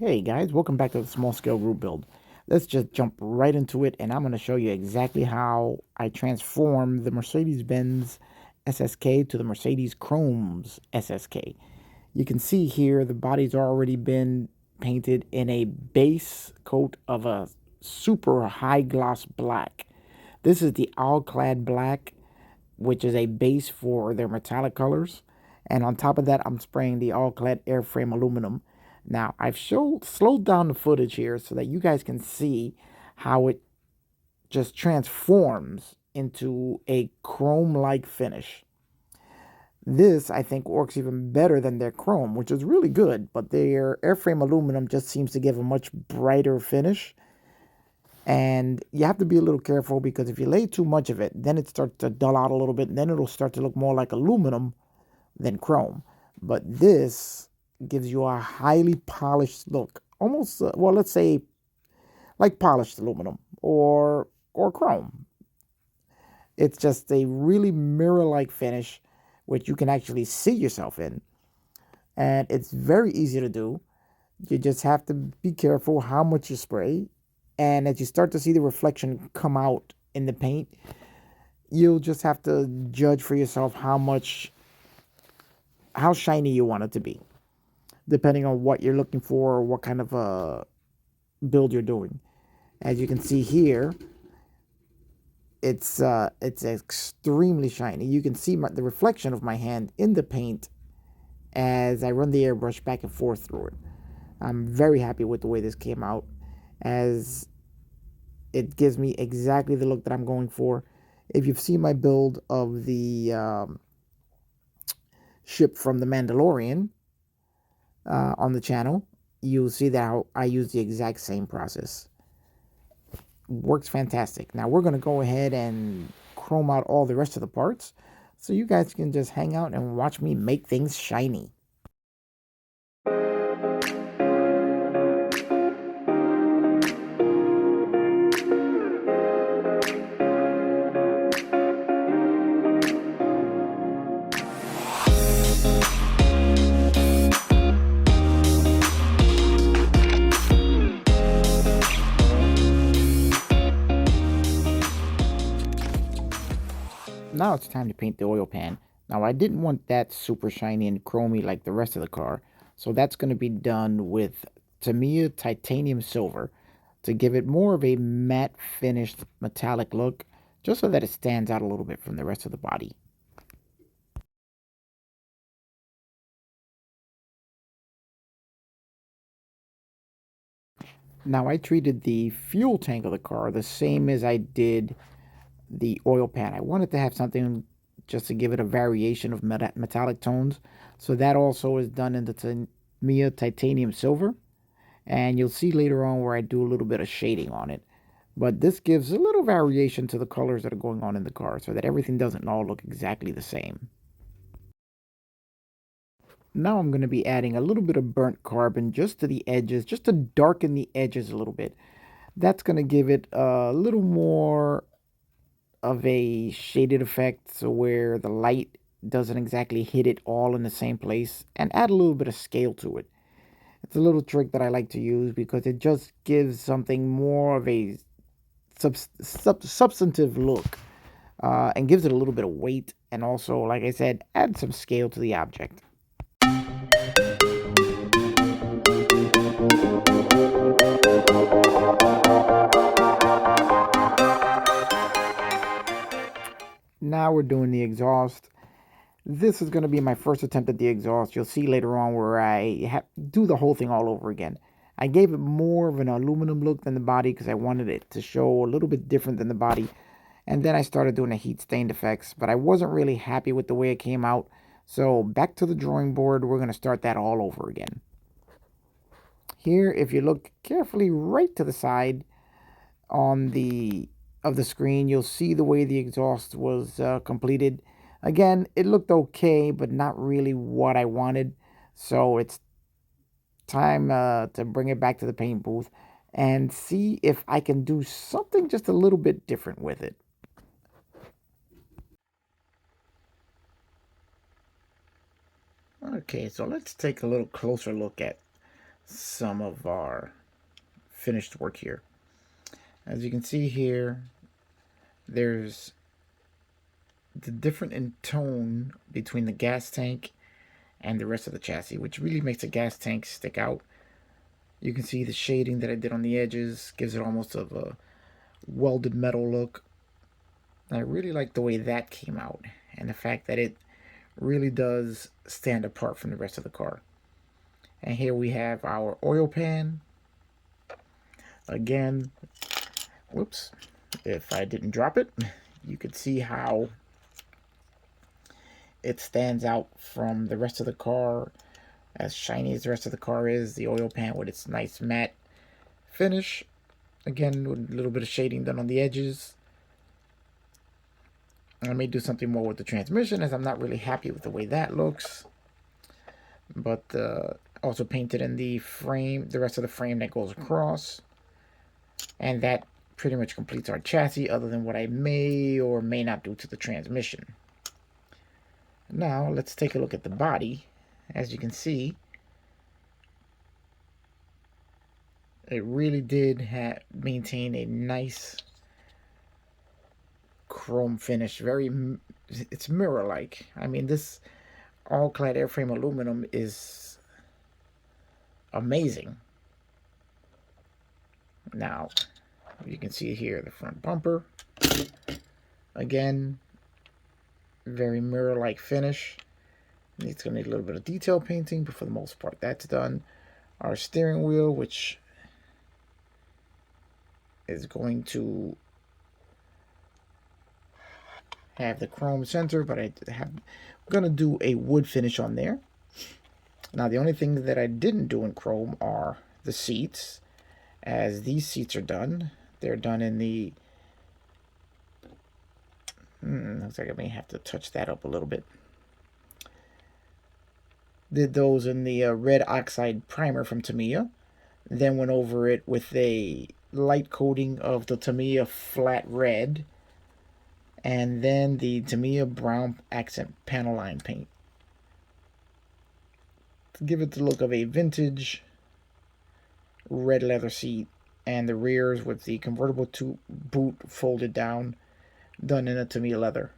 Hey guys, welcome back to the small scale group build. Let's just jump right into it, and I'm going to show you exactly how I transform the Mercedes-Benz SSK to the Mercedes Chrome's SSK. You can see here the body's already been painted in a base coat of a super high gloss black. This is the All-Clad Black, which is a base for their metallic colors. And on top of that, I'm spraying the All-Clad airframe aluminum. Now, I've slowed down the footage here so that you guys can see how it just transforms into a chrome-like finish. This, I think, works even better than their chrome, which is really good, but their airframe aluminum just seems to give a much brighter finish. And you have to be a little careful because if you lay too much of it, then it starts to dull out a little bit, and then it'll start to look more like aluminum than chrome. But this gives you a highly polished look, almost well, let's say like polished aluminum or chrome. It's just a really mirror-like finish, which you can actually see yourself in, and it's very easy to do. You just have to be careful how much you spray, and as you start to see the reflection come out in the paint, you'll just have to judge for yourself how shiny you want it to be, depending on what you're looking for or what kind of a build you're doing. As you can see here, it's extremely shiny. You can see the reflection of my hand in the paint as I run the airbrush back and forth through it. I'm very happy with the way this came out, as it gives me exactly the look that I'm going for. If you've seen my build of the ship from The Mandalorian on the channel, you'll see that I use the exact same process. Works fantastic. Now we're going to go ahead and chrome out all the rest of the parts so you guys can just hang out and watch me make things shiny. Now it's time to paint the oil pan. Now I didn't want that super shiny and chromy like the rest of the car, so that's going to be done with Tamiya Titanium Silver to give it more of a matte finished metallic look, just so that it stands out a little bit from the rest of the body. Now I treated the fuel tank of the car the same as I did the oil pan. I wanted to have something just to give it a variation of metallic tones. So that also is done in the Tamiya Titanium Silver. And you'll see later on where I do a little bit of shading on it. But this gives a little variation to the colors that are going on in the car so that everything doesn't all look exactly the same. Now I'm going to be adding a little bit of burnt carbon just to the edges, just to darken the edges a little bit. That's going to give it a little more of a shaded effect, so where the light doesn't exactly hit it all in the same place, and add a little bit of scale to it. It's a little trick that I like to use because it just gives something more of a substantive look, and gives it a little bit of weight, and also, like I said, add some scale to the object. Now we're doing the exhaust. This is going to be my first attempt at the exhaust. You'll see later on where I do the whole thing all over again. I gave it more of an aluminum look than the body because I wanted it to show a little bit different than the body. And then I started doing the heat stained effects, but I wasn't really happy with the way it came out. So back to the drawing board, we're going to start that all over again. Here, if you look carefully right to the side on of the screen, you'll see the way the exhaust was completed. Again, it looked okay, but not really what I wanted. So it's time to bring it back to the paint booth and see if I can do something just a little bit different with it. Okay, so let's take a little closer look at some of our finished work here. As you can see here, there's the different in tone between the gas tank and the rest of the chassis, which really makes the gas tank stick out. You can see the shading that I did on the edges, gives it almost of a welded metal look. I really like the way that came out, and the fact that it really does stand apart from the rest of the car. And here we have our oil pan. Again, whoops, if I didn't drop it, you could see how it stands out from the rest of the car. As shiny as the rest of the car is, the oil pan with its nice matte finish. Again, with a little bit of shading done on the edges. I may do something more with the transmission, as I'm not really happy with the way that looks. But also painted in the frame, the rest of the frame that goes across. And that pretty much completes our chassis, other than what I may or may not do to the transmission. Now, let's take a look at the body. As you can see, it really did maintain a nice chrome finish. It's mirror-like. I mean, this all-clad airframe aluminum is amazing. Now, you can see here the front bumper. Again, very mirror-like finish. It's going to need a little bit of detail painting, but for the most part, that's done. Our steering wheel, which is going to have the chrome center, but I'm going to do a wood finish on there. Now, the only thing that I didn't do in chrome are the seats, as these seats are done. They're done in the... looks like I may have to touch that up a little bit. Did those in the red oxide primer from Tamiya. Then went over it with a light coating of the Tamiya flat red. And then the Tamiya brown accent panel line paint. To give it the look of a vintage red leather seat. And the rears with the convertible boot folded down. Done in a Tamiya leather.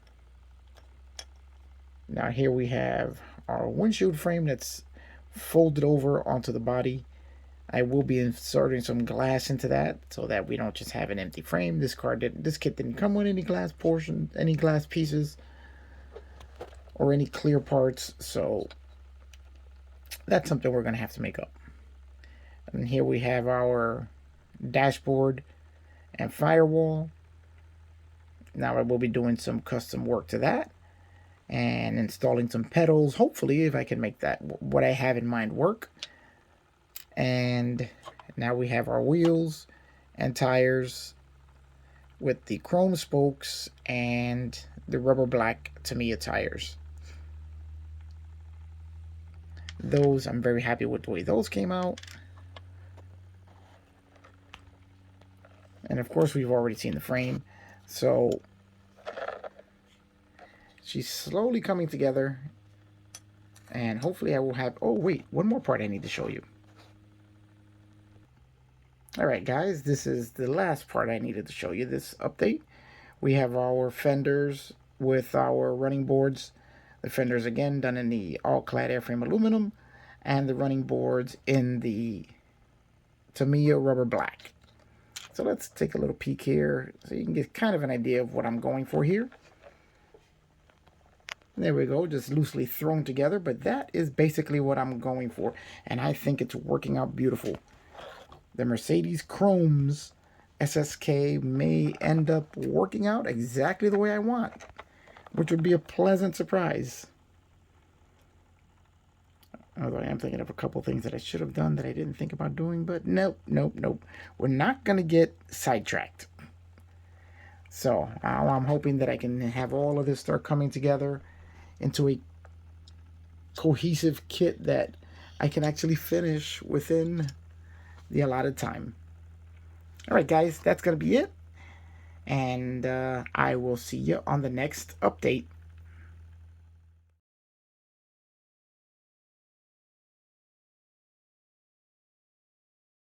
Now here we have our windshield frame that's folded over onto the body. I will be inserting some glass into that so that we don't just have an empty frame. This kit didn't come with any glass portion, any glass pieces, or any clear parts. So that's something we're going to have to make up. And here we have our dashboard and firewall. Now I will be doing some custom work to that and installing some pedals, hopefully, if I can make that what I have in mind work. And now we have our wheels and tires with the chrome spokes and the rubber black Tamiya tires. Those, I'm very happy with the way those came out. And of course, we've already seen the frame. So she's slowly coming together, and hopefully I will have... Oh, wait, one more part I need to show you. Alright, guys, this is the last part I needed to show you, this update. We have our fenders with our running boards. The fenders, again, done in the all-clad airframe aluminum, and the running boards in the Tamiya rubber black. So let's take a little peek here so you can get kind of an idea of what I'm going for here. There we go, just loosely thrown together, but that is basically what I'm going for, and I think it's working out beautiful. The Mercedes Chromes SSK may end up working out exactly the way I want, which would be a pleasant surprise. Although I am thinking of a couple things that I should have done that I didn't think about doing, but nope. We're not going to get sidetracked. So I'm hoping that I can have all of this start coming together into a cohesive kit that I can actually finish within the allotted time. Alright guys, that's going to be it. And I will see you on the next update.